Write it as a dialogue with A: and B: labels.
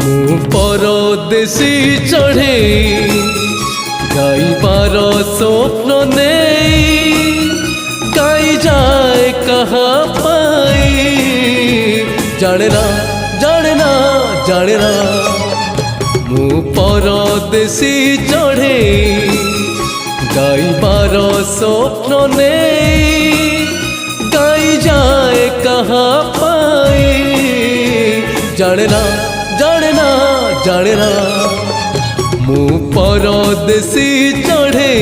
A: ମୁଁ ପରଦେଶୀ ଚଢ଼େ ଗାଇବାର ସ୍ୱପ୍ନ ନେଇ ଗାଇ ଯାଏ କାହା ପାଇଁ ଜାଣେ ନା ଜାଣେ ନା ଜାଣେ ନା ମୁଁ ପରଦେଶୀ ଚଢ଼େ ଗାଇବାର ସ୍ୱପ୍ନ ନେଇ ଗାଇ ଯାଏ କାହା ପାଇଁ ଜାଣେ ନା ଜାଣେ ନା ଜାଣେ ନା ମୁଁ ପରଦେଶୀ ଚଢ଼େ।